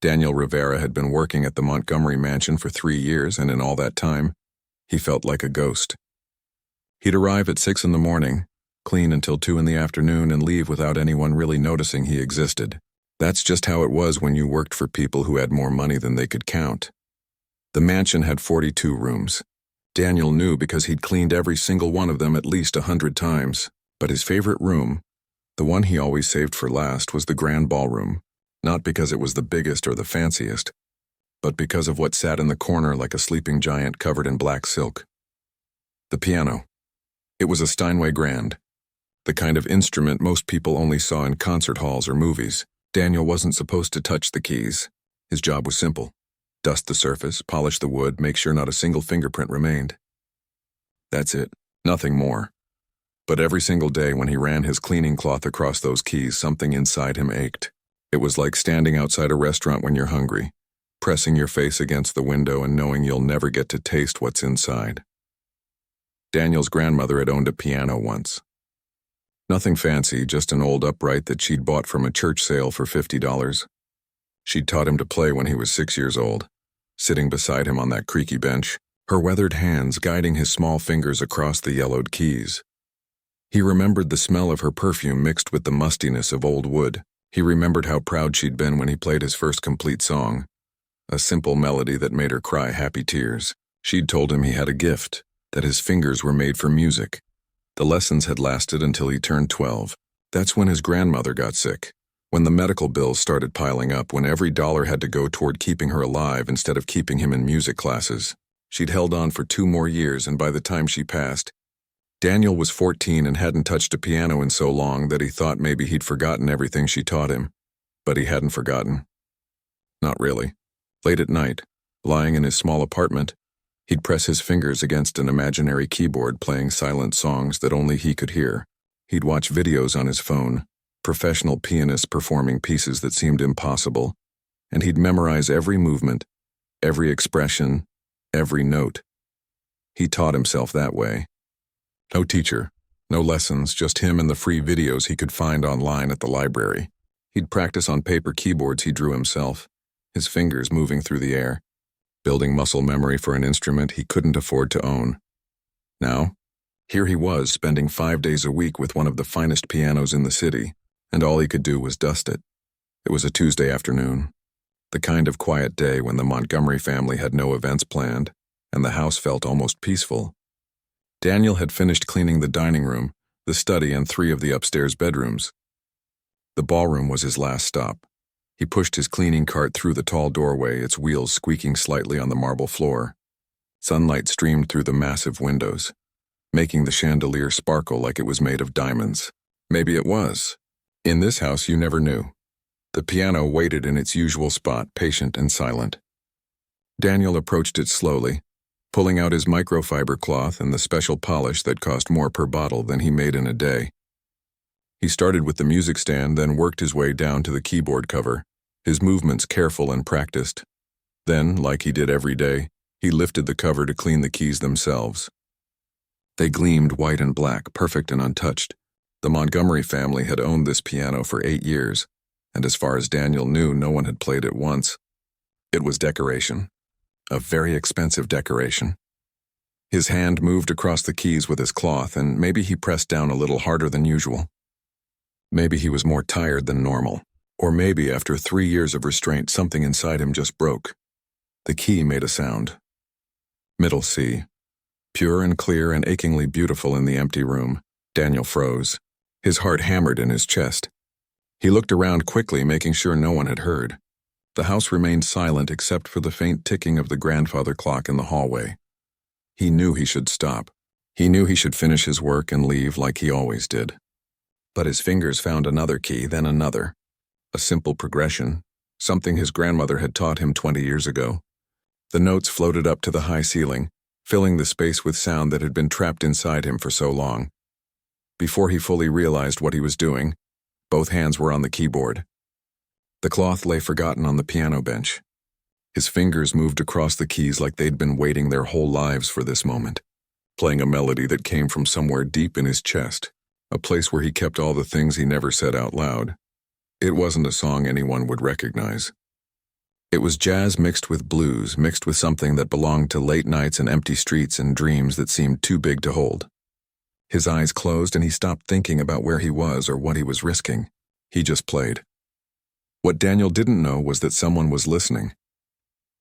Daniel Rivera had been working at the Montgomery mansion for 3 years, and in all that time, he felt like a ghost. He'd arrive at 6 in the morning, clean until 2 in the afternoon, and leave without anyone really noticing he existed. That's just how it was when you worked for people who had more money than they could count. The mansion had 42 rooms. Daniel knew because he'd cleaned every single one of them at least 100 times. But his favorite room, the one he always saved for last, was the grand ballroom. Not because it was the biggest or the fanciest, but because of what sat in the corner like a sleeping giant covered in black silk. The piano. It was a Steinway grand, the kind of instrument most people only saw in concert halls or movies. Daniel wasn't supposed to touch the keys. His job was simple: dust the surface, polish the wood, make sure not a single fingerprint remained. That's it, nothing more. But every single day when he ran his cleaning cloth across those keys, something inside him ached. It was like standing outside a restaurant when you're hungry, pressing your face against the window and knowing you'll never get to taste what's inside. Daniel's grandmother had owned a piano once. Nothing fancy, just an old upright that she'd bought from a church sale for $50. She'd taught him to play when he was 6 years old, sitting beside him on that creaky bench, her weathered hands guiding his small fingers across the yellowed keys. He remembered the smell of her perfume mixed with the mustiness of old wood. He remembered how proud she'd been when he played his first complete song, a simple melody that made her cry happy tears. She'd told him he had a gift, that his fingers were made for music. The lessons had lasted until he turned 12. That's when his grandmother got sick, when the medical bills started piling up, when every dollar had to go toward keeping her alive instead of keeping him in music classes. She'd held on for 2 more years, and by the time she passed, Daniel was 14 and hadn't touched a piano in so long that he thought maybe he'd forgotten everything she taught him. But he hadn't forgotten. Not really. Late at night, lying in his small apartment, he'd press his fingers against an imaginary keyboard playing silent songs that only he could hear. He'd watch videos on his phone, professional pianists performing pieces that seemed impossible, and he'd memorize every movement, every expression, every note. He taught himself that way. No teacher, no lessons, just him and the free videos he could find online at the library. He'd practice on paper keyboards he drew himself, his fingers moving through the air, building muscle memory for an instrument he couldn't afford to own. Now, here he was spending 5 days a week with one of the finest pianos in the city, and all he could do was dust it. It was a Tuesday afternoon, the kind of quiet day when the Montgomery family had no events planned, and the house felt almost peaceful. Daniel had finished cleaning the dining room, the study, and 3 of the upstairs bedrooms. The ballroom was his last stop. He pushed his cleaning cart through the tall doorway, its wheels squeaking slightly on the marble floor. Sunlight streamed through the massive windows, making the chandelier sparkle like it was made of diamonds. Maybe it was. In this house, you never knew. The piano waited in its usual spot, patient and silent. Daniel approached it slowly, pulling out his microfiber cloth and the special polish that cost more per bottle than he made in a day. He started with the music stand, then worked his way down to the keyboard cover, his movements careful and practiced. Then, like he did every day, he lifted the cover to clean the keys themselves. They gleamed white and black, perfect and untouched. The Montgomery family had owned this piano for 8 years, and as far as Daniel knew, no one had played it once. It was decoration. A very expensive decoration. His hand moved across the keys with his cloth, and maybe he pressed down a little harder than usual. Maybe he was more tired than normal, or maybe after 3 years of restraint, something inside him just broke. The key made a sound. Middle C. Pure and clear and achingly beautiful in the empty room. Daniel froze. His heart hammered in his chest. He looked around quickly, making sure no one had heard. The house remained silent except for the faint ticking of the grandfather clock in the hallway. He knew he should stop. He knew he should finish his work and leave like he always did. But his fingers found another key, then another. A simple progression, something his grandmother had taught him 20 years ago. The notes floated up to the high ceiling, filling the space with sound that had been trapped inside him for so long. Before he fully realized what he was doing, both hands were on the keyboard. The cloth lay forgotten on the piano bench. His fingers moved across the keys like they'd been waiting their whole lives for this moment, playing a melody that came from somewhere deep in his chest, a place where he kept all the things he never said out loud. It wasn't a song anyone would recognize. It was jazz mixed with blues, mixed with something that belonged to late nights and empty streets and dreams that seemed too big to hold. His eyes closed and he stopped thinking about where he was or what he was risking. He just played. What Daniel didn't know was that someone was listening.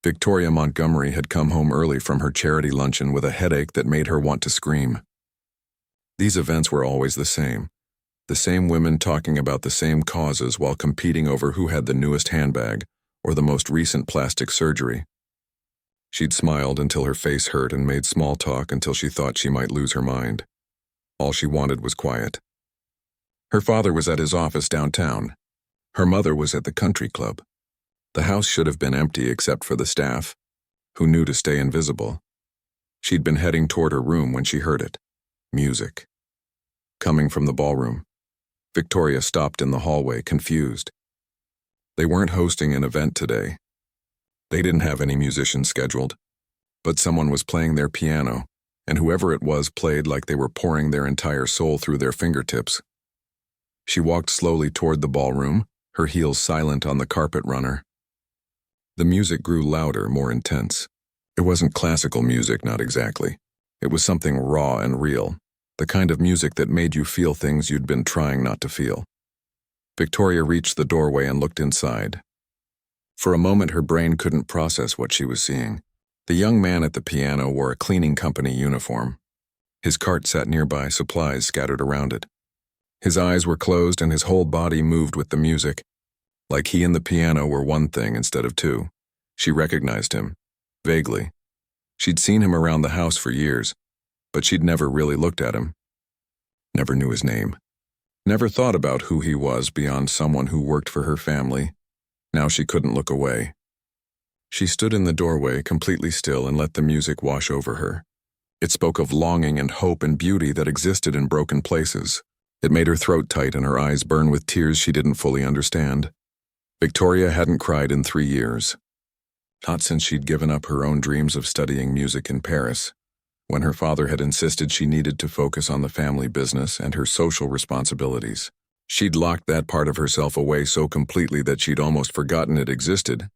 Victoria Montgomery had come home early from her charity luncheon with a headache that made her want to scream. These events were always the same women talking about the same causes while competing over who had the newest handbag or the most recent plastic surgery. She'd smiled until her face hurt and made small talk until she thought she might lose her mind. All she wanted was quiet. Her father was at his office downtown. Her mother was at the country club. The house should have been empty except for the staff, who knew to stay invisible. She'd been heading toward her room when she heard it. Music. Coming from the ballroom. Victoria stopped in the hallway, confused. They weren't hosting an event today. They didn't have any musicians scheduled. But someone was playing their piano, and whoever it was played like they were pouring their entire soul through their fingertips. She walked slowly toward the ballroom, her heels silent on the carpet runner. The music grew louder, more intense. It wasn't classical music, not exactly. It was something raw and real, the kind of music that made you feel things you'd been trying not to feel. Victoria reached the doorway and looked inside. For a moment, her brain couldn't process what she was seeing. The young man at the piano wore a cleaning company uniform. His cart sat nearby, supplies scattered around it. His eyes were closed and his whole body moved with the music, like he and the piano were one thing instead of two. She recognized him, vaguely. She'd seen him around the house for years, but she'd never really looked at him. Never knew his name. Never thought about who he was beyond someone who worked for her family. Now she couldn't look away. She stood in the doorway, completely still, and let the music wash over her. It spoke of longing and hope and beauty that existed in broken places. It made her throat tight and her eyes burn with tears she didn't fully understand. Victoria hadn't cried in 3 years. Not since she'd given up her own dreams of studying music in Paris, when her father had insisted she needed to focus on the family business and her social responsibilities. She'd locked that part of herself away so completely that she'd almost forgotten it existed.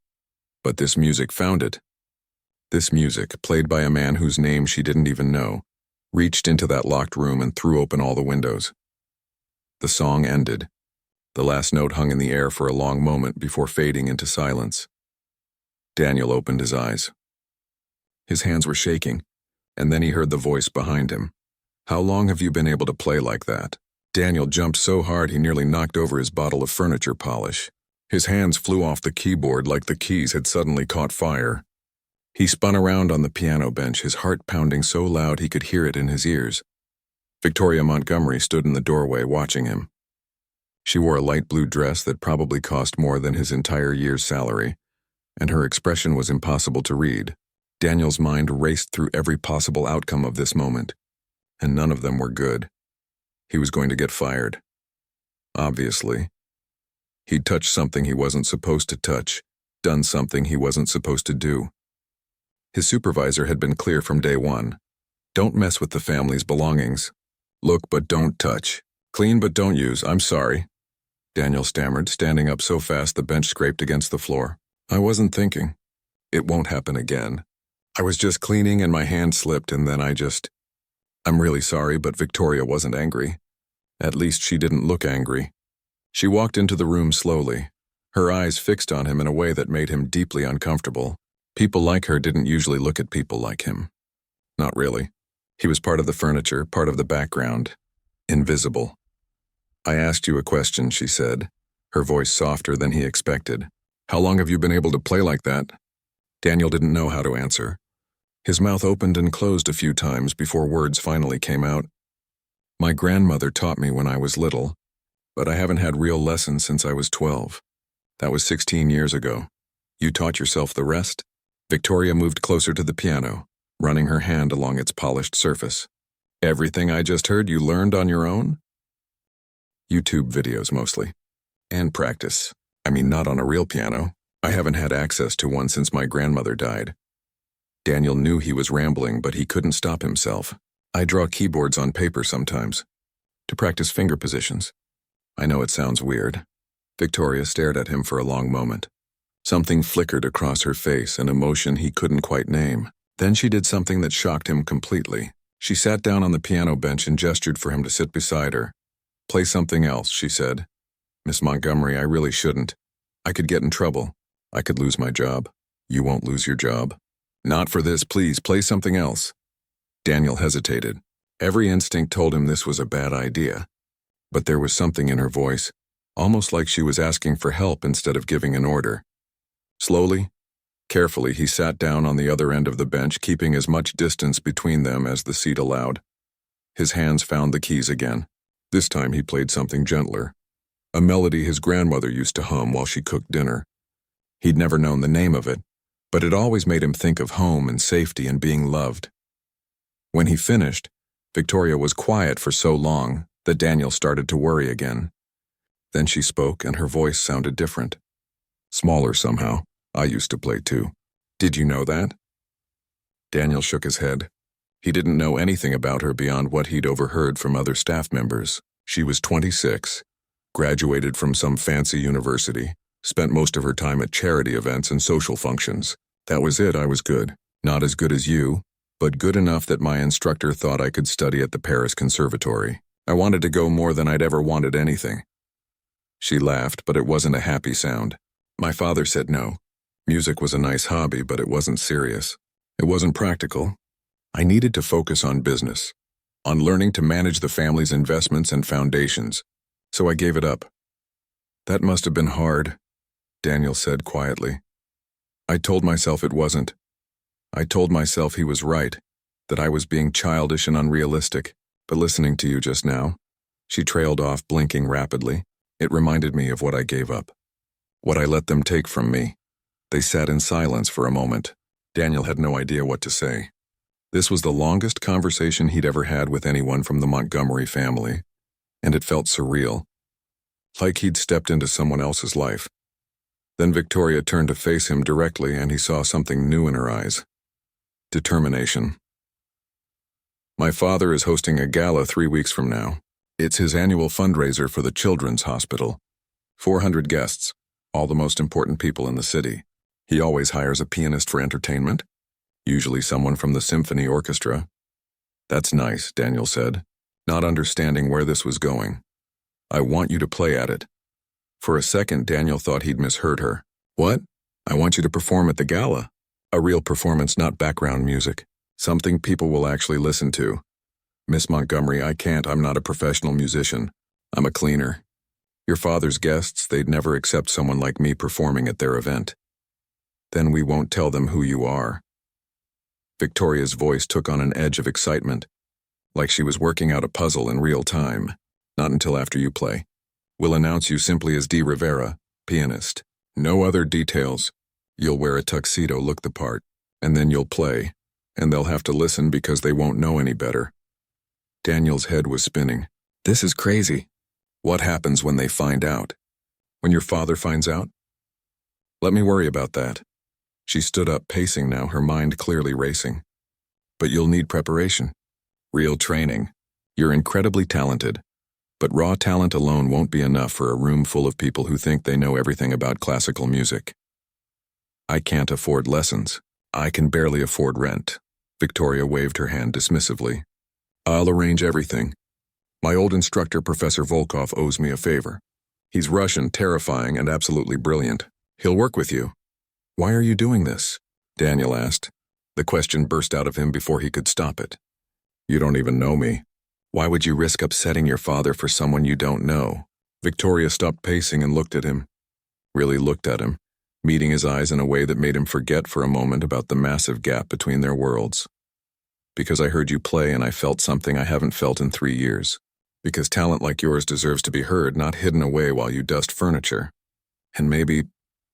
But this music found it. This music, played by a man whose name she didn't even know, reached into that locked room and threw open all the windows. The song ended. The last note hung in the air for a long moment before fading into silence. Daniel opened his eyes. His hands were shaking, and then he heard the voice behind him. "How long have you been able to play like that?" Daniel jumped so hard he nearly knocked over his bottle of furniture polish. His hands flew off the keyboard like the keys had suddenly caught fire. He spun around on the piano bench, his heart pounding so loud he could hear it in his ears. Victoria Montgomery stood in the doorway watching him. She wore a light blue dress that probably cost more than his entire year's salary, and her expression was impossible to read. Daniel's mind raced through every possible outcome of this moment, and none of them were good. He was going to get fired. Obviously. He'd touched something he wasn't supposed to touch, done something he wasn't supposed to do. His supervisor had been clear from day one. Don't mess with the family's belongings. Look but don't touch. Clean but don't use. I'm sorry, Daniel stammered, standing up so fast the bench scraped against the floor. I wasn't thinking. It won't happen again. I was just cleaning and my hand slipped and then I'm really sorry, but Victoria wasn't angry. At least she didn't look angry. She walked into the room slowly, her eyes fixed on him in a way that made him deeply uncomfortable. People like her didn't usually look at people like him. Not really. He was part of the furniture, part of the background. Invisible. I asked you a question, she said, her voice softer than he expected. How long have you been able to play like that? Daniel didn't know how to answer. His mouth opened and closed a few times before words finally came out. My grandmother taught me when I was little, but I haven't had real lessons since I was 12. That was 16 years ago. You taught yourself the rest? Victoria moved closer to the piano, running her hand along its polished surface. Everything I just heard you learned on your own? YouTube videos mostly. And practice. I mean, not on a real piano. I haven't had access to one since my grandmother died. Daniel knew he was rambling, but he couldn't stop himself. I draw keyboards on paper sometimes, to practice finger positions. I know it sounds weird. Victoria stared at him for a long moment. Something flickered across her face, an emotion he couldn't quite name. Then she did something that shocked him completely. She sat down on the piano bench and gestured for him to sit beside her. "Play something else," she said. "Miss Montgomery, I really shouldn't. I could get in trouble. I could lose my job." "You won't lose your job." "Not for this, please, play something else." Daniel hesitated. Every instinct told him this was a bad idea. But there was something in her voice, almost like she was asking for help instead of giving an order. Slowly, carefully, he sat down on the other end of the bench, keeping as much distance between them as the seat allowed. His hands found the keys again. This time he played something gentler, a melody his grandmother used to hum while she cooked dinner. He'd never known the name of it, but it always made him think of home and safety and being loved. When he finished, Victoria was quiet for so long that Daniel started to worry again. Then she spoke, and her voice sounded different. Smaller somehow. "I used to play too. Did you know that?" Daniel shook his head. He didn't know anything about her beyond what he'd overheard from other staff members. She was 26, graduated from some fancy university, spent most of her time at charity events and social functions. "That was it. I was good. Not as good as you, but good enough that my instructor thought I could study at the Paris Conservatory. I wanted to go more than I'd ever wanted anything." She laughed, but it wasn't a happy sound. "My father said no. Music was a nice hobby, but it wasn't serious. It wasn't practical. I needed to focus on business, on learning to manage the family's investments and foundations, so I gave it up." "That must have been hard," Daniel said quietly. "I told myself it wasn't. I told myself he was right, that I was being childish and unrealistic, but listening to you just now," she trailed off, blinking rapidly, "it reminded me of what I gave up, what I let them take from me." They sat in silence for a moment. Daniel had no idea what to say. This was the longest conversation he'd ever had with anyone from the Montgomery family, and it felt surreal, like he'd stepped into someone else's life. Then Victoria turned to face him directly, and he saw something new in her eyes. Determination. "My father is hosting a gala 3 weeks from now. It's his annual fundraiser for the Children's Hospital. 400 guests, all the most important people in the city. He always hires a pianist for entertainment, usually someone from the symphony orchestra." "That's nice," Daniel said, not understanding where this was going. "I want you to play at it." For a second, Daniel thought he'd misheard her. "What? I want you to perform at the gala. A real performance, not background music. Something people will actually listen to." "Miss Montgomery, I can't. I'm not a professional musician. I'm a cleaner. Your father's guests, they'd never accept someone like me performing at their event." "Then we won't tell them who you are." Victoria's voice took on an edge of excitement, like she was working out a puzzle in real time. "Not until after you play. We'll announce you simply as D. Rivera, pianist. No other details. You'll wear a tuxedo, look the part, and then you'll play, and they'll have to listen because they won't know any better." Daniel's head was spinning. "This is crazy. What happens when they find out? When your father finds out?" "Let me worry about that." She stood up, pacing now, her mind clearly racing. "But you'll need preparation. Real training. You're incredibly talented. But raw talent alone won't be enough for a room full of people who think they know everything about classical music. I can't afford lessons. I can barely afford rent." Victoria waved her hand dismissively. "I'll arrange everything. My old instructor, Professor Volkov, owes me a favor. He's Russian, terrifying, and absolutely brilliant. He'll work with you." "Why are you doing this?" Daniel asked. The question burst out of him before he could stop it. "You don't even know me. Why would you risk upsetting your father for someone you don't know?" Victoria stopped pacing and looked at him. Really looked at him, meeting his eyes in a way that made him forget for a moment about the massive gap between their worlds. "Because I heard you play and I felt something I haven't felt in 3 years. Because talent like yours deserves to be heard, not hidden away while you dust furniture. And maybe,"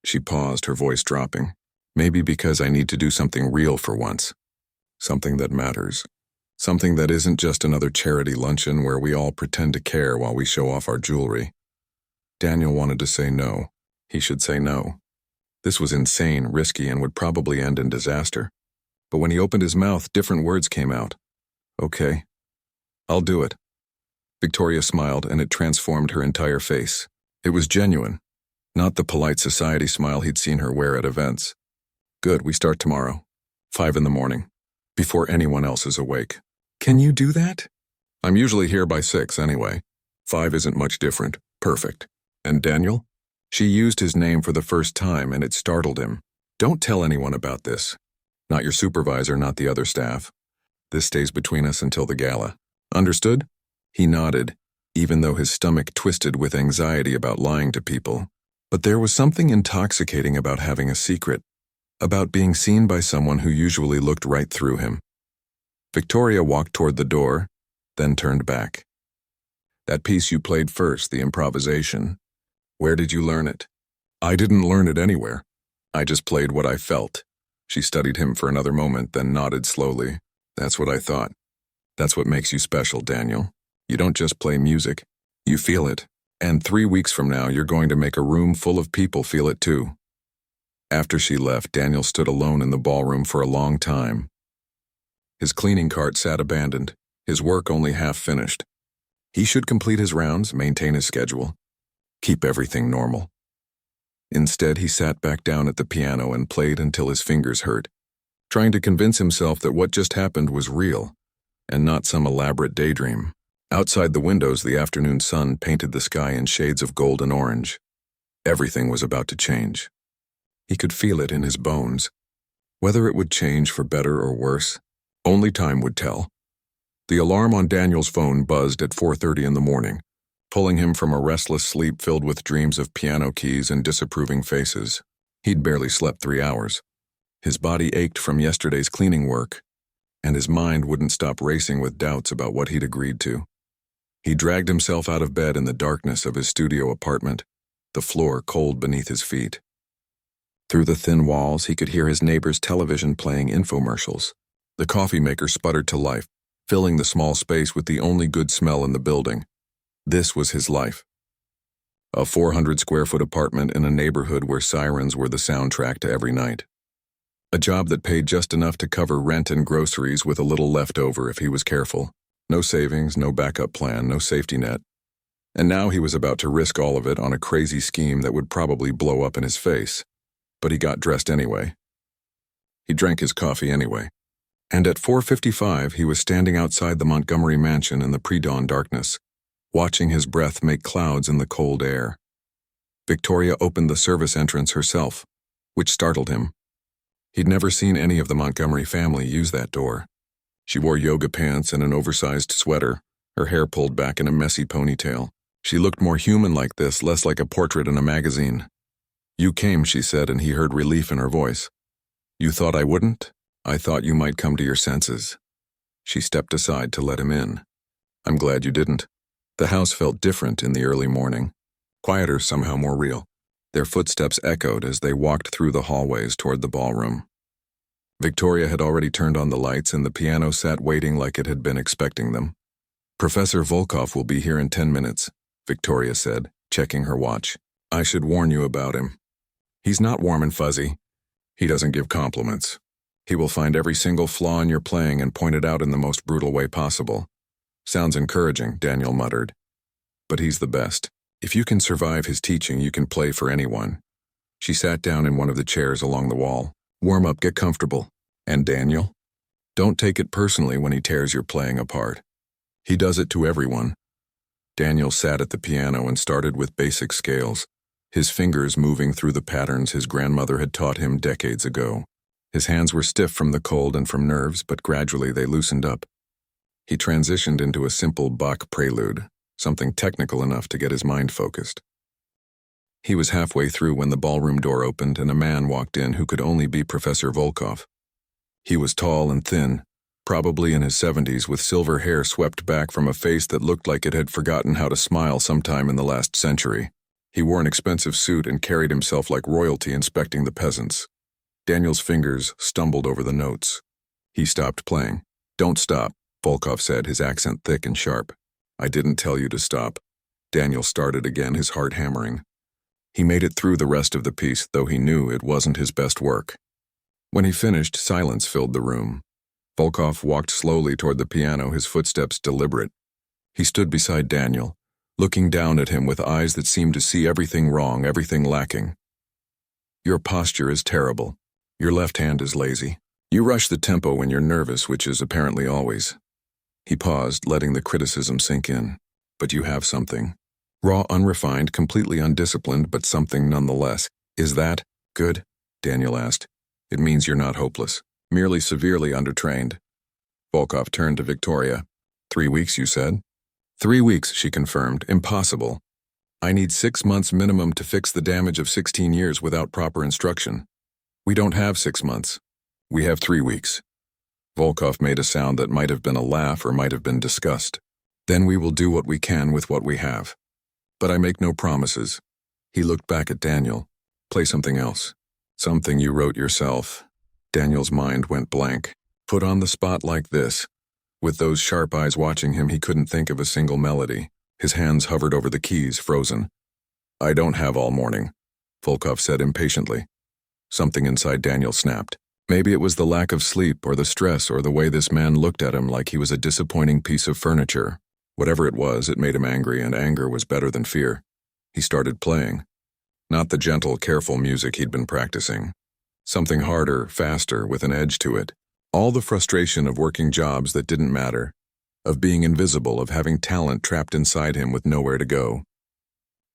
she paused, her voice dropping, "maybe because I need to do something real for once. Something that matters. Something that isn't just another charity luncheon where we all pretend to care while we show off our jewelry." Daniel wanted to say no. He should say no. This was insane, risky, and would probably end in disaster. But when he opened his mouth, different words came out. "Okay. I'll do it." Victoria smiled, and it transformed her entire face. It was genuine. Not the polite society smile he'd seen her wear at events. Good, we start tomorrow. 5 in the morning. Before anyone else is awake. Can you do that? I'm usually here by 6 anyway. 5 isn't much different. Perfect. And Daniel? She used his name for the first time and it startled him. Don't tell anyone about this. Not your supervisor, not the other staff. This stays between us until the gala. Understood? He nodded, even though his stomach twisted with anxiety about lying to people. But there was something intoxicating about having a secret, about being seen by someone who usually looked right through him. Victoria walked toward the door, then turned back. That piece you played first, the improvisation. Where did you learn it? I didn't learn it anywhere. I just played what I felt. She studied him for another moment, then nodded slowly. That's what I thought. That's what makes you special, Daniel. You don't just play music. You feel it. And 3 weeks from now, you're going to make a room full of people feel it too. After she left, Daniel stood alone in the ballroom for a long time. His cleaning cart sat abandoned, his work only half finished. He should complete his rounds, maintain his schedule, keep everything normal. Instead, he sat back down at the piano and played until his fingers hurt, trying to convince himself that what just happened was real and not some elaborate daydream. Outside the windows, the afternoon sun painted the sky in shades of gold and orange. Everything was about to change. He could feel it in his bones. Whether it would change for better or worse, only time would tell. The alarm on Daniel's phone buzzed at 4:30 in the morning, pulling him from a restless sleep filled with dreams of piano keys and disapproving faces. He'd barely slept 3 hours. His body ached from yesterday's cleaning work, and his mind wouldn't stop racing with doubts about what he'd agreed to. He dragged himself out of bed in the darkness of his studio apartment, the floor cold beneath his feet. Through the thin walls, he could hear his neighbor's television playing infomercials. The coffee maker sputtered to life, filling the small space with the only good smell in the building. This was his life. A 400-square-foot apartment in a neighborhood where sirens were the soundtrack to every night. A job that paid just enough to cover rent and groceries with a little left over if he was careful. No savings, no backup plan, no safety net. And now he was about to risk all of it on a crazy scheme that would probably blow up in his face. But he got dressed anyway. He drank his coffee anyway. And at 4:55, he was standing outside the Montgomery mansion in the pre-dawn darkness, watching his breath make clouds in the cold air. Victoria opened the service entrance herself, which startled him. He'd never seen any of the Montgomery family use that door. She wore yoga pants and an oversized sweater, her hair pulled back in a messy ponytail. She looked more human like this, less like a portrait in a magazine. You came, she said, and he heard relief in her voice. You thought I wouldn't? I thought you might come to your senses. She stepped aside to let him in. I'm glad you didn't. The house felt different in the early morning. Quieter, somehow more real. Their footsteps echoed as they walked through the hallways toward the ballroom. Victoria had already turned on the lights and the piano sat waiting like it had been expecting them. Professor Volkov will be here in 10 minutes, Victoria said, checking her watch. I should warn you about him. He's not warm and fuzzy. He doesn't give compliments. He will find every single flaw in your playing and point it out in the most brutal way possible. Sounds encouraging, Daniel muttered. But he's the best. If you can survive his teaching, you can play for anyone. She sat down in one of the chairs along the wall. Warm up, get comfortable. And Daniel? Don't take it personally when he tears your playing apart. He does it to everyone. Daniel sat at the piano and started with basic scales, his fingers moving through the patterns his grandmother had taught him decades ago. His hands were stiff from the cold and from nerves, but gradually they loosened up. He transitioned into a simple Bach prelude, something technical enough to get his mind focused. He was halfway through when the ballroom door opened and a man walked in who could only be Professor Volkov. He was tall and thin, probably in his 70s, with silver hair swept back from a face that looked like it had forgotten how to smile sometime in the last century. He wore an expensive suit and carried himself like royalty inspecting the peasants. Daniel's fingers stumbled over the notes. He stopped playing. Don't stop, Volkov said, his accent thick and sharp. I didn't tell you to stop. Daniel started again, his heart hammering. He made it through the rest of the piece, though he knew it wasn't his best work. When he finished, silence filled the room. Volkov walked slowly toward the piano, his footsteps deliberate. He stood beside Daniel, looking down at him with eyes that seemed to see everything wrong, everything lacking. Your posture is terrible. Your left hand is lazy. You rush the tempo when you're nervous, which is apparently always. He paused, letting the criticism sink in. But you have something. Raw, unrefined, completely undisciplined, but something nonetheless. Is that good? Daniel asked. It means you're not hopeless, merely severely undertrained. Volkov turned to Victoria. 3 weeks, you said? 3 weeks, she confirmed. Impossible. I need 6 months minimum to fix the damage of 16 years without proper instruction. We don't have 6 months. We have 3 weeks. Volkov made a sound that might have been a laugh or might have been disgust. Then we will do what we can with what we have. But I make no promises. He looked back at Daniel. Play something else. Something you wrote yourself. Daniel's mind went blank. Put on the spot like this. With those sharp eyes watching him, he couldn't think of a single melody. His hands hovered over the keys, frozen. I don't have all morning, Volkov said impatiently. Something inside Daniel snapped. Maybe it was the lack of sleep or the stress or the way this man looked at him like he was a disappointing piece of furniture. Whatever it was, it made him angry, and anger was better than fear. He started playing. Not the gentle, careful music he'd been practicing. Something harder, faster, with an edge to it. All the frustration of working jobs that didn't matter, of being invisible, of having talent trapped inside him with nowhere to go.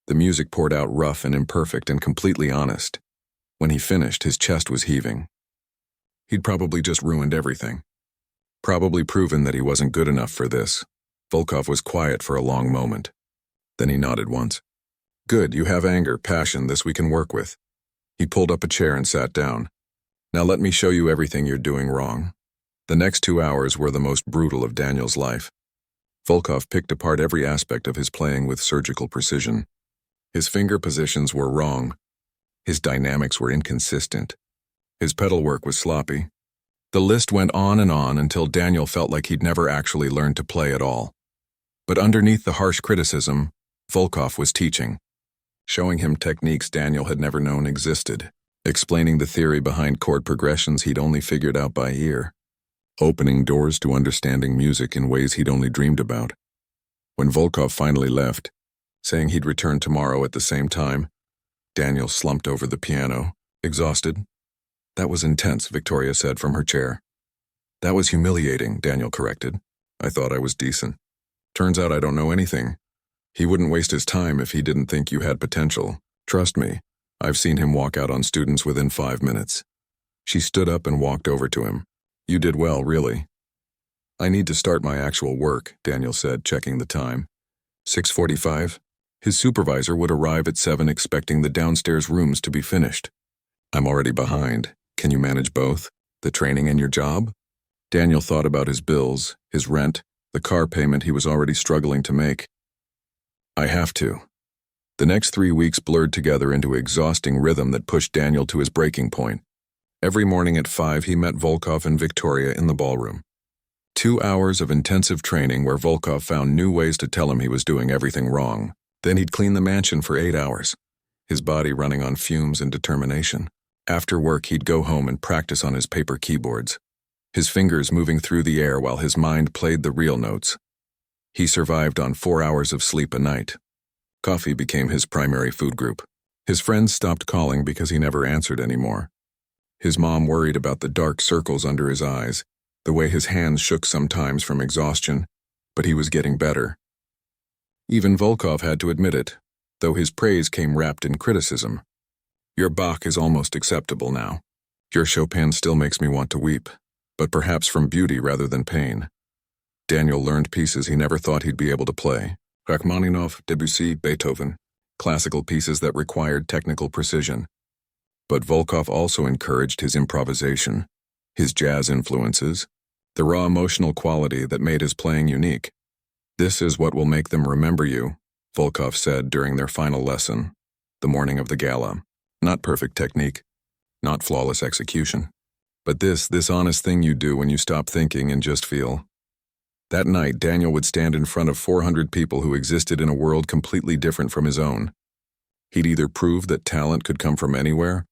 The music poured out rough and imperfect and completely honest. When he finished, his chest was heaving. He'd probably just ruined everything. Probably proven that he wasn't good enough for this. Volkov was quiet for a long moment. Then he nodded once. Good, you have anger, passion, this we can work with. He pulled up a chair and sat down. Now let me show you everything you're doing wrong. The next 2 hours were the most brutal of Daniel's life. Volkov picked apart every aspect of his playing with surgical precision. His finger positions were wrong. His dynamics were inconsistent. His pedal work was sloppy. The list went on until Daniel felt like he'd never actually learned to play at all. But underneath the harsh criticism, Volkov was teaching, showing him techniques Daniel had never known existed, explaining the theory behind chord progressions he'd only figured out by ear, opening doors to understanding music in ways he'd only dreamed about. When Volkov finally left, saying he'd return tomorrow at the same time, Daniel slumped over the piano, exhausted. That was intense, Victoria said from her chair. That was humiliating, Daniel corrected. I thought I was decent. Turns out I don't know anything. He wouldn't waste his time if he didn't think you had potential. Trust me, I've seen him walk out on students within 5 minutes. She stood up and walked over to him. You did well, really. I need to start my actual work, Daniel said, checking the time. 6:45. His supervisor would arrive at 7 expecting the downstairs rooms to be finished. I'm already behind. Can you manage both? The training and your job? Daniel thought about his bills, his rent, the car payment he was already struggling to make. I have to. The next 3 weeks blurred together into an exhausting rhythm that pushed Daniel to his breaking point. Every morning at 5 he met Volkov and Victoria in the ballroom. 2 hours of intensive training where Volkov found new ways to tell him he was doing everything wrong. Then he'd clean the mansion for 8 hours, his body running on fumes and determination. After work he'd go home and practice on his paper keyboards, his fingers moving through the air while his mind played the real notes. He survived on 4 hours of sleep a night. Coffee became his primary food group. His friends stopped calling because he never answered anymore. His mom worried about the dark circles under his eyes, the way his hands shook sometimes from exhaustion, but he was getting better. Even Volkov had to admit it, though his praise came wrapped in criticism. Your Bach is almost acceptable now. Your Chopin still makes me want to weep, but perhaps from beauty rather than pain. Daniel learned pieces he never thought he'd be able to play. Rachmaninoff, Debussy, Beethoven, classical pieces that required technical precision. But Volkov also encouraged his improvisation, his jazz influences, the raw emotional quality that made his playing unique. This is what will make them remember you, Volkov said during their final lesson, the morning of the gala. Not perfect technique, not flawless execution, but this honest thing you do when you stop thinking and just feel. That night, Daniel would stand in front of 400 people who existed in a world completely different from his own. He'd either prove that talent could come from anywhere,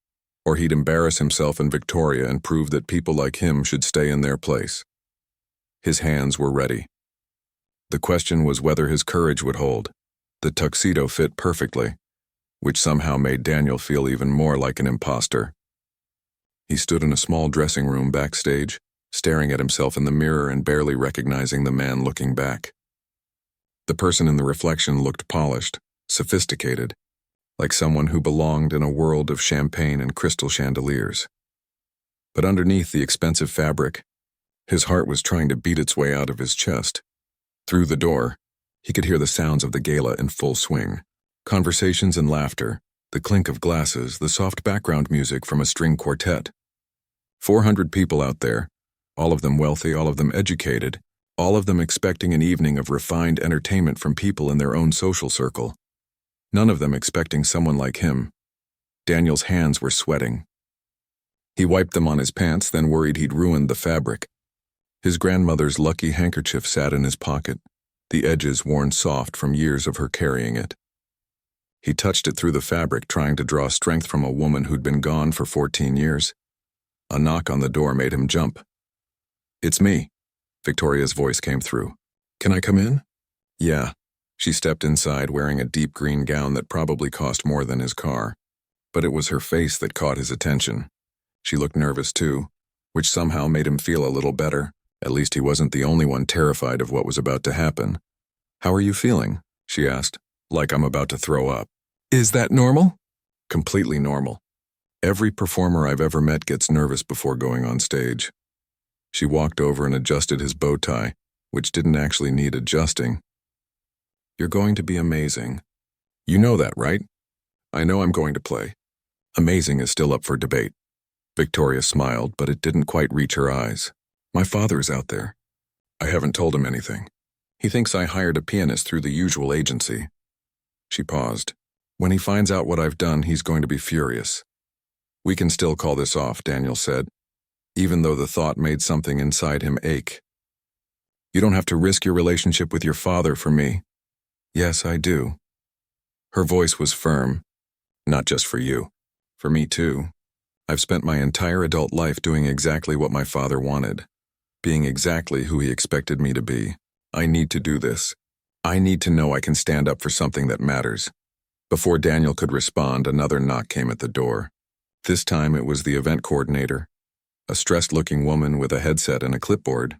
or he'd embarrass himself and Victoria and prove that people like him should stay in their place. His hands were ready. The question was whether his courage would hold. The tuxedo fit perfectly, which somehow made Daniel feel even more like an imposter. He stood in a small dressing room backstage, staring at himself in the mirror and barely recognizing the man looking back. The person in the reflection looked polished, sophisticated, like someone who belonged in a world of champagne and crystal chandeliers. But underneath the expensive fabric, his heart was trying to beat its way out of his chest. Through the door, he could hear the sounds of the gala in full swing. Conversations and laughter, the clink of glasses, the soft background music from a string quartet. 400 people out there, all of them wealthy, all of them educated, all of them expecting an evening of refined entertainment from people in their own social circle. None of them expecting someone like him. Daniel's hands were sweating. He wiped them on his pants, then worried he'd ruined the fabric. His grandmother's lucky handkerchief sat in his pocket, the edges worn soft from years of her carrying it. He touched it through the fabric, trying to draw strength from a woman who'd been gone for 14 years. A knock on the door made him jump. "It's me," Victoria's voice came through. "Can I come in?" "Yeah." She stepped inside wearing a deep green gown that probably cost more than his car. But it was her face that caught his attention. She looked nervous too, which somehow made him feel a little better. At least he wasn't the only one terrified of what was about to happen. "How are you feeling?" she asked, like I'm about to throw up. "Is that normal?" "Completely normal. Every performer I've ever met gets nervous before going on stage." She walked over and adjusted his bow tie, which didn't actually need adjusting. "You're going to be amazing. You know that, right?" "I know I'm going to play." Amazing is still up for debate. Victoria smiled, but it didn't quite reach her eyes. "My father's out there. I haven't told him anything. He thinks I hired a pianist through the usual agency." She paused. "When he finds out what I've done, he's going to be furious." "We can still call this off," Daniel said, even though the thought made something inside him ache. "You don't have to risk your relationship with your father for me." "Yes, I do." Her voice was firm. "Not just for you. For me too. I've spent my entire adult life doing exactly what my father wanted, being exactly who he expected me to be. I need to do this. I need to know I can stand up for something that matters." Before Daniel could respond, another knock came at the door. This time it was the event coordinator, a stressed-looking woman with a headset and a clipboard.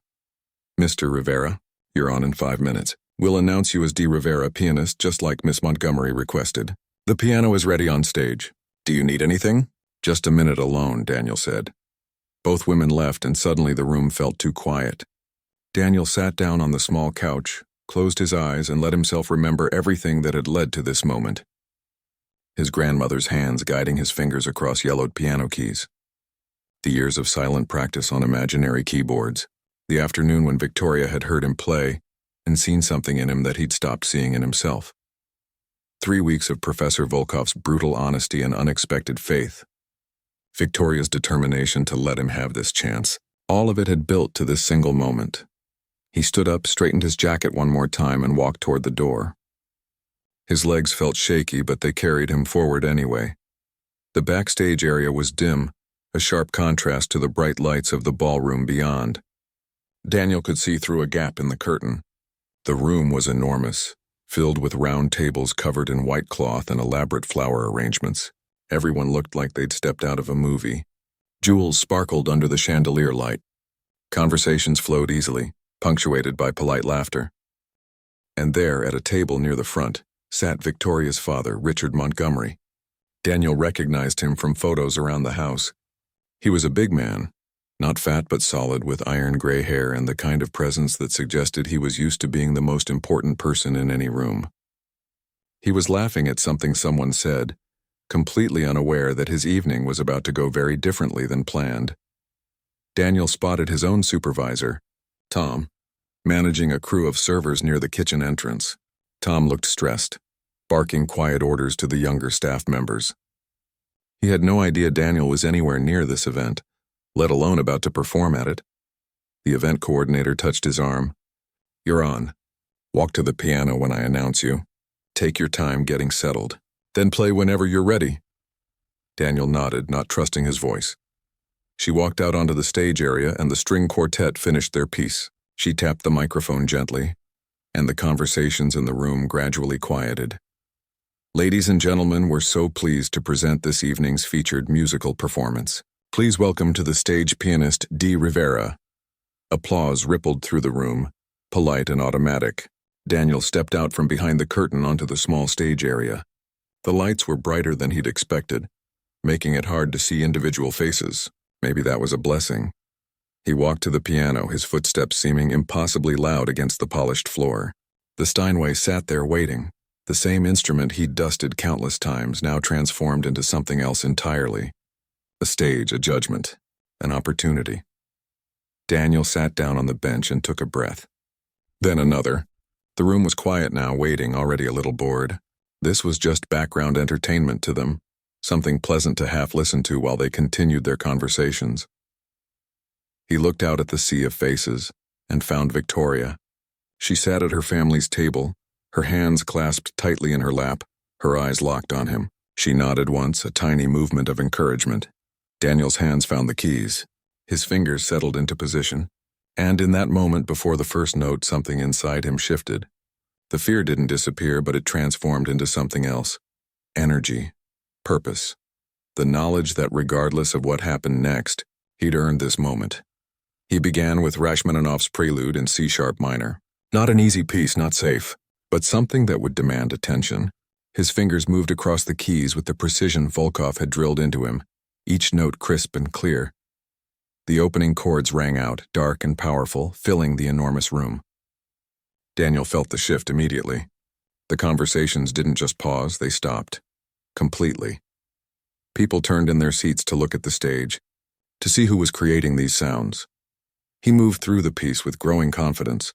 "Mr. Rivera, you're on in 5 minutes. We'll announce you as D. Rivera, pianist, just like Miss Montgomery requested. The piano is ready on stage. Do you need anything?" "Just a minute alone," Daniel said. Both women left, and suddenly the room felt too quiet. Daniel sat down on the small couch, closed his eyes, and let himself remember everything that had led to this moment. His grandmother's hands guiding his fingers across yellowed piano keys. The years of silent practice on imaginary keyboards. The afternoon when Victoria had heard him play and seen something in him that he'd stopped seeing in himself. 3 weeks of Professor Volkov's brutal honesty and unexpected faith. Victoria's determination to let him have this chance. All of it had built to this single moment. He stood up, straightened his jacket one more time, and walked toward the door. His legs felt shaky, but they carried him forward anyway. The backstage area was dim, a sharp contrast to the bright lights of the ballroom beyond. Daniel could see through a gap in the curtain. The room was enormous, filled with round tables covered in white cloth and elaborate flower arrangements. Everyone looked like they'd stepped out of a movie. Jewels sparkled under the chandelier light. Conversations flowed easily, punctuated by polite laughter. And there, at a table near the front, sat Victoria's father, Richard Montgomery. Daniel recognized him from photos around the house. He was a big man, not fat but solid, with iron gray hair and the kind of presence that suggested he was used to being the most important person in any room. He was laughing at something someone said, completely unaware that his evening was about to go very differently than planned. Daniel spotted his own supervisor, Tom, managing a crew of servers near the kitchen entrance. Tom looked stressed, barking quiet orders to the younger staff members. He had no idea Daniel was anywhere near this event, let alone about to perform at it. The event coordinator touched his arm. "You're on. Walk to the piano when I announce you. Take your time getting settled. Then play whenever you're ready." Daniel nodded, not trusting his voice. She walked out onto the stage area and the string quartet finished their piece. She tapped the microphone gently, and the conversations in the room gradually quieted. Ladies and gentlemen, we're so pleased to present this evening's featured musical performance. Please welcome to the stage pianist D. Rivera. Applause rippled through the room, polite and automatic. Daniel stepped out from behind the curtain onto the small stage area. The lights were brighter than he'd expected, making it hard to see individual faces. Maybe that was a blessing. He walked to the piano, his footsteps seeming impossibly loud against the polished floor. The Steinway sat there waiting. The same instrument he'd dusted countless times, now transformed into something else entirely. A stage, a judgment, an opportunity. Daniel sat down on the bench and took a breath. Then another. The room was quiet now, waiting, already a little bored. This was just background entertainment to them, something pleasant to half listen to while they continued their conversations. He looked out at the sea of faces and found Victoria. She sat at her family's table, her hands clasped tightly in her lap, her eyes locked on him. She nodded once, a tiny movement of encouragement. Daniel's hands found the keys. His fingers settled into position, and in that moment before the first note, something inside him shifted. The fear didn't disappear, but it transformed into something else. Energy, purpose, the knowledge that regardless of what happened next, he'd earned this moment. He began with Rachmaninoff's Prelude in C-sharp minor. Not an easy piece, not safe, but something that would demand attention. His fingers moved across the keys with the precision Volkov had drilled into him, each note crisp and clear. The opening chords rang out, dark and powerful, filling the enormous room. Daniel felt the shift immediately. The conversations didn't just pause, they stopped. Completely. People turned in their seats to look at the stage, to see who was creating these sounds. He moved through the piece with growing confidence,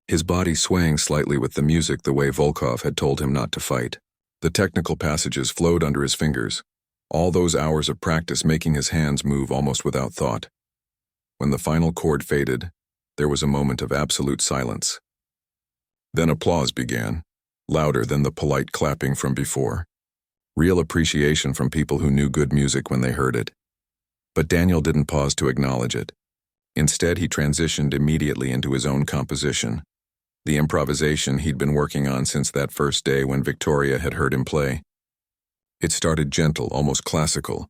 his body swaying slightly with the music the way Volkov had told him not to fight. The technical passages flowed under his fingers, all those hours of practice making his hands move almost without thought. When the final chord faded, there was a moment of absolute silence. Then applause began, louder than the polite clapping from before. Real appreciation from people who knew good music when they heard it. But Daniel didn't pause to acknowledge it. Instead, he transitioned immediately into his own composition, the improvisation he'd been working on since that first day when Victoria had heard him play. It started gentle, almost classical,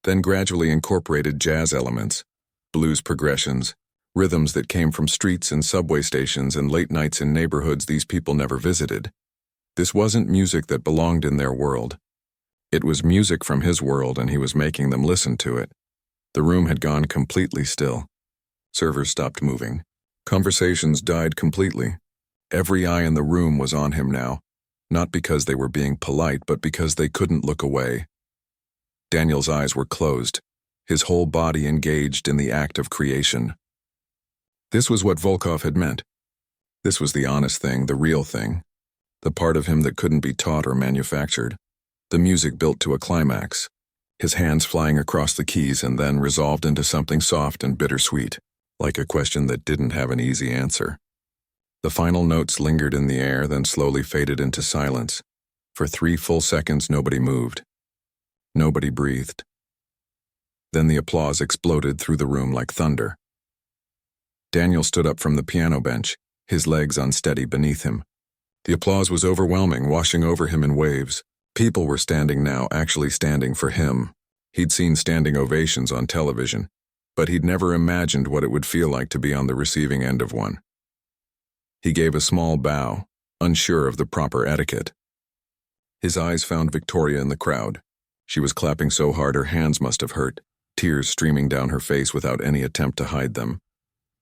then gradually incorporated jazz elements, blues progressions, rhythms that came from streets and subway stations and late nights in neighborhoods these people never visited. This wasn't music that belonged in their world. It was music from his world, and he was making them listen to it. The room had gone completely still. Servers stopped moving. Conversations died completely. Every eye in the room was on him now, not because they were being polite, but because they couldn't look away. Daniel's eyes were closed, his whole body engaged in the act of creation. This was what Volkov had meant. This was the honest thing, the real thing, the part of him that couldn't be taught or manufactured. The music built to a climax, his hands flying across the keys and then resolved into something soft and bittersweet, like a question that didn't have an easy answer. The final notes lingered in the air, then slowly faded into silence. For 3 full seconds, nobody moved. Nobody breathed. Then the applause exploded through the room like thunder. Daniel stood up from the piano bench, his legs unsteady beneath him. The applause was overwhelming, washing over him in waves. People were standing now, actually standing for him. He'd seen standing ovations on television, but he'd never imagined what it would feel like to be on the receiving end of one. He gave a small bow, unsure of the proper etiquette. His eyes found Victoria in the crowd. She was clapping so hard her hands must have hurt, tears streaming down her face without any attempt to hide them.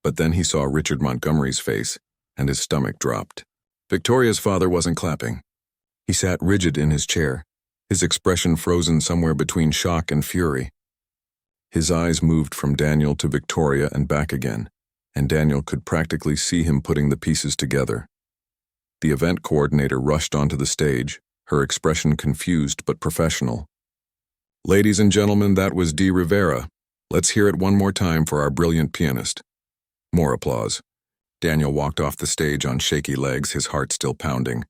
But then he saw Richard Montgomery's face, and his stomach dropped. Victoria's father wasn't clapping. He sat rigid in his chair, his expression frozen somewhere between shock and fury. His eyes moved from Daniel to Victoria and back again, and Daniel could practically see him putting the pieces together. The event coordinator rushed onto the stage, her expression confused but professional. Ladies and gentlemen, that was D. Rivera. Let's hear it one more time for our brilliant pianist. More applause. Daniel walked off the stage on shaky legs, his heart still pounding.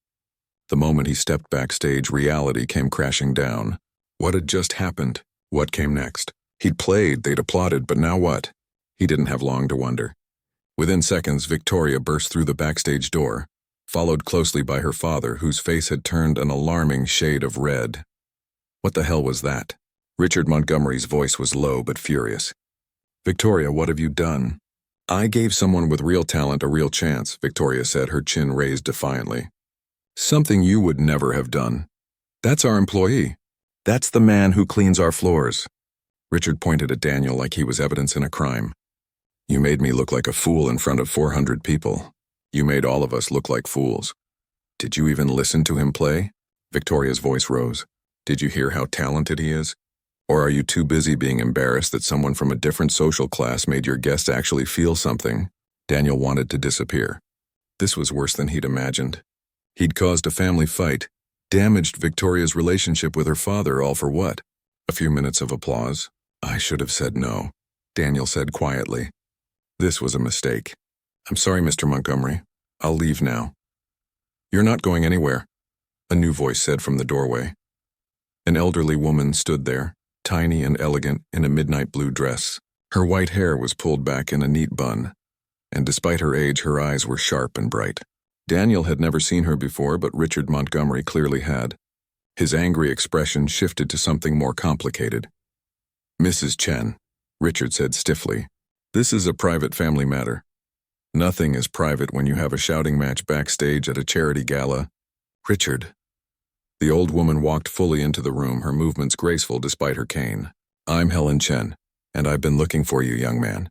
The moment he stepped backstage, reality came crashing down. What had just happened? What came next? He'd played, they'd applauded, but now what? He didn't have long to wonder. Within seconds, Victoria burst through the backstage door, followed closely by her father, whose face had turned an alarming shade of red. What the hell was that? Richard Montgomery's voice was low but furious. Victoria, what have you done? I gave someone with real talent a real chance, Victoria said, her chin raised defiantly. Something you would never have done. That's our employee. That's the man who cleans our floors. Richard pointed at Daniel like he was evidence in a crime. You made me look like a fool in front of 400 people. You made all of us look like fools. Did you even listen to him play? Victoria's voice rose. Did you hear how talented he is? Or are you too busy being embarrassed that someone from a different social class made your guests actually feel something? Daniel wanted to disappear. This was worse than he'd imagined. He'd caused a family fight, damaged Victoria's relationship with her father, all for what? A few minutes of applause. I should have said no, Daniel said quietly. This was a mistake. I'm sorry, Mr. Montgomery. I'll leave now. You're not going anywhere, a new voice said from the doorway. An elderly woman stood there, tiny and elegant in a midnight blue dress. Her white hair was pulled back in a neat bun, and despite her age, her eyes were sharp and bright. Daniel had never seen her before, but Richard Montgomery clearly had. His angry expression shifted to something more complicated. Mrs. Chen, Richard said stiffly, this is a private family matter. Nothing is private when you have a shouting match backstage at a charity gala. Richard. The old woman walked fully into the room, her movements graceful despite her cane. I'm Helen Chen, and I've been looking for you, young man.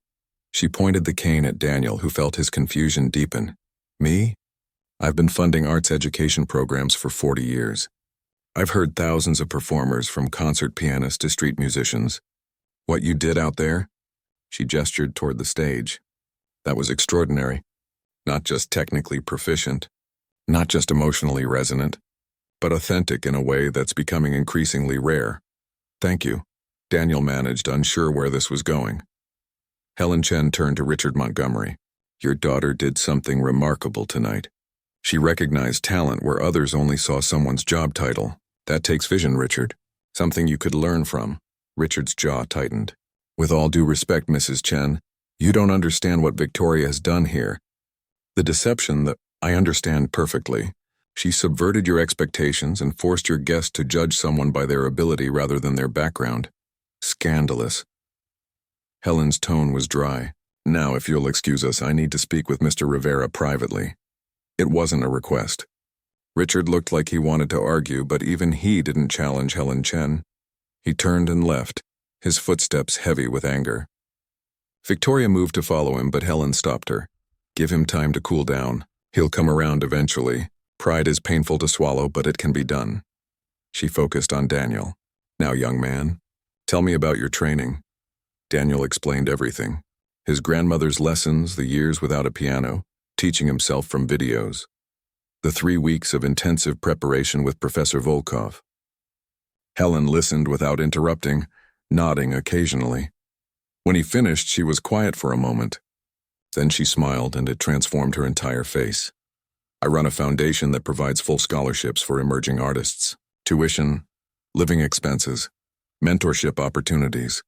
She pointed the cane at Daniel, who felt his confusion deepen. Me? I've been funding arts education programs for 40 years. I've heard thousands of performers, from concert pianists to street musicians. What you did out there? She gestured toward the stage. That was extraordinary. Not just technically proficient, not just emotionally resonant, but authentic in a way that's becoming increasingly rare. Thank you, Daniel managed, unsure where this was going. Helen Chen turned to Richard Montgomery. Your daughter did something remarkable tonight. She recognized talent where others only saw someone's job title. That takes vision, Richard. Something you could learn from. Richard's jaw tightened. With all due respect, Mrs. Chen, you don't understand what Victoria has done here. The deception that I understand perfectly. She subverted your expectations and forced your guests to judge someone by their ability rather than their background. Scandalous. Helen's tone was dry. Now, if you'll excuse us, I need to speak with Mr. Rivera privately. It wasn't a request. Richard looked like he wanted to argue, but even he didn't challenge Helen Chen. He turned and left, his footsteps heavy with anger. Victoria moved to follow him, but Helen stopped her. Give him time to cool down. He'll come around eventually. Pride is painful to swallow, but it can be done. She focused on Daniel. Now, young man, tell me about your training. Daniel explained everything. His grandmother's lessons, the years without a piano, teaching himself from videos. The 3 weeks of intensive preparation with Professor Volkov. Helen listened without interrupting, nodding occasionally. When he finished, she was quiet for a moment. Then she smiled, and it transformed her entire face. I run a foundation that provides full scholarships for emerging artists, tuition, living expenses, mentorship opportunities.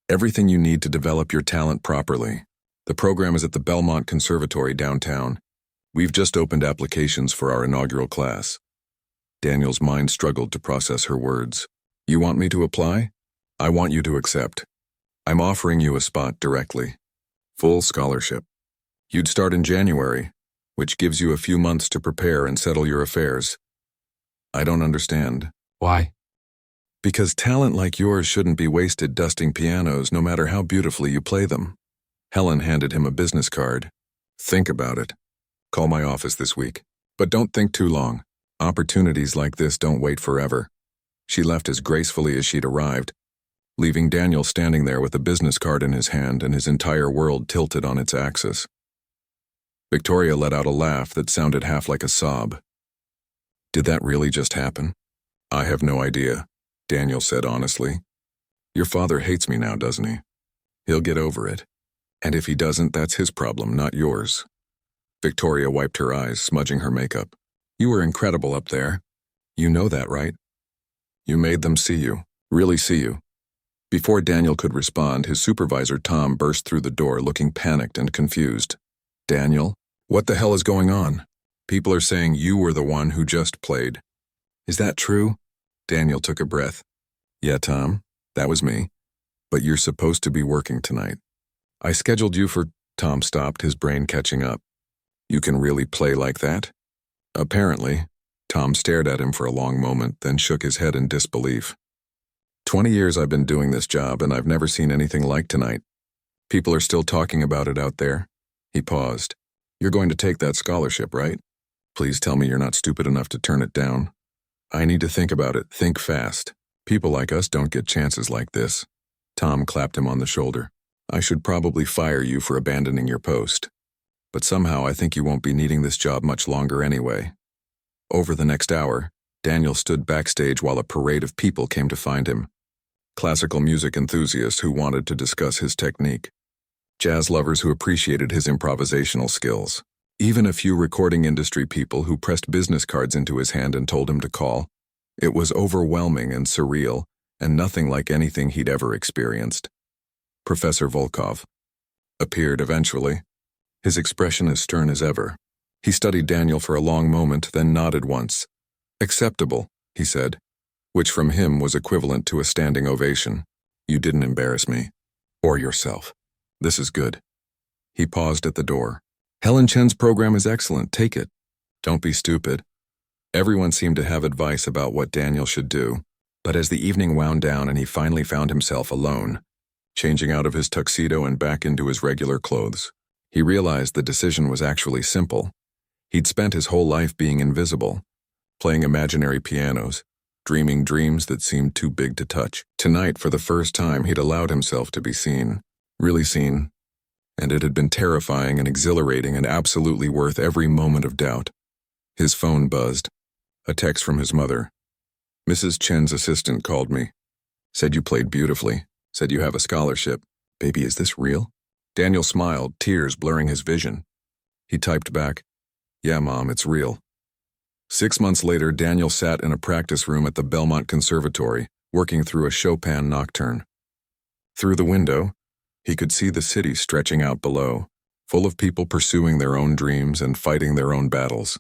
Everything you need to develop your talent properly. The program is at the Belmont Conservatory downtown. We've just opened applications for our inaugural class. Daniel's mind struggled to process her words. You want me to apply? I want you to accept. I'm offering you a spot directly. Full scholarship. You'd start in January, which gives you a few months to prepare and settle your affairs. I don't understand. Why? Because talent like yours shouldn't be wasted dusting pianos, no matter how beautifully you play them. Helen handed him a business card. Think about it. Call my office this week. But don't think too long. Opportunities like this don't wait forever. She left as gracefully as she'd arrived, leaving Daniel standing there with a business card in his hand and his entire world tilted on its axis. Victoria let out a laugh that sounded half like a sob. Did that really just happen? I have no idea, Daniel said honestly. Your father hates me now, doesn't he? He'll get over it. And if he doesn't, that's his problem, not yours. Victoria wiped her eyes, smudging her makeup. You were incredible up there. You know that, right? You made them see you, really see you. Before Daniel could respond, his supervisor Tom burst through the door looking panicked and confused. Daniel, what the hell is going on? People are saying you were the one who just played. Is that true? Daniel took a breath. Yeah, Tom, that was me. But you're supposed to be working tonight. I scheduled you for... Tom stopped, his brain catching up. You can really play like that? Apparently. Tom stared at him for a long moment, then shook his head in disbelief. 20 years I've been doing this job, and I've never seen anything like tonight. People are still talking about it out there. He paused. You're going to take that scholarship, right? Please tell me you're not stupid enough to turn it down. I need to think about it. Think fast. People like us don't get chances like this. Tom clapped him on the shoulder. I should probably fire you for abandoning your post. But somehow I think you won't be needing this job much longer anyway. Over the next hour, Daniel stood backstage while a parade of people came to find him. Classical music enthusiasts who wanted to discuss his technique. Jazz lovers who appreciated his improvisational skills. Even a few recording industry people who pressed business cards into his hand and told him to call. It was overwhelming and surreal, and nothing like anything he'd ever experienced. Professor Volkov appeared eventually, his expression as stern as ever. He studied Daniel for a long moment, then nodded once. Acceptable, he said, which from him was equivalent to a standing ovation. You didn't embarrass me. Or yourself. This is good. He paused at the door. Helen Chen's program is excellent. Take it. Don't be stupid. Everyone seemed to have advice about what Daniel should do, but as the evening wound down and he finally found himself alone, changing out of his tuxedo and back into his regular clothes, he realized the decision was actually simple. He'd spent his whole life being invisible, playing imaginary pianos, dreaming dreams that seemed too big to touch. Tonight, for the first time, he'd allowed himself to be seen, really seen, and it had been terrifying and exhilarating and absolutely worth every moment of doubt. His phone buzzed. A text from his mother. Mrs. Chen's assistant called me. Said you played beautifully. Said you have a scholarship. Baby, is this real? Daniel smiled, tears blurring his vision. He typed back, Yeah, Mom, it's real. 6 months later, Daniel sat in a practice room at the Belmont Conservatory, working through a Chopin nocturne. Through the window, he could see the city stretching out below, full of people pursuing their own dreams and fighting their own battles.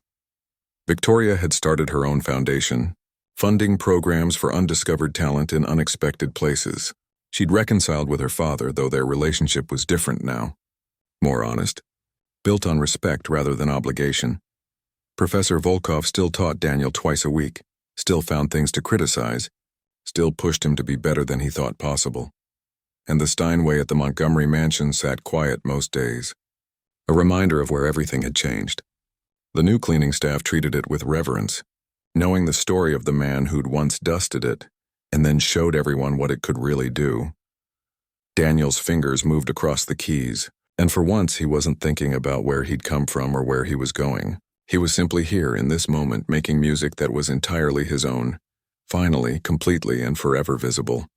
Victoria had started her own foundation, funding programs for undiscovered talent in unexpected places. She'd reconciled with her father, though their relationship was different now. More honest. Built on respect rather than obligation. Professor Volkov still taught Daniel twice a week, still found things to criticize, still pushed him to be better than he thought possible. And the Steinway at the Montgomery mansion sat quiet most days. A reminder of where everything had changed. The new cleaning staff treated it with reverence, knowing the story of the man who'd once dusted it, and then showed everyone what it could really do. Daniel's fingers moved across the keys, and for once he wasn't thinking about where he'd come from or where he was going. He was simply here in this moment making music that was entirely his own, finally, completely and forever visible.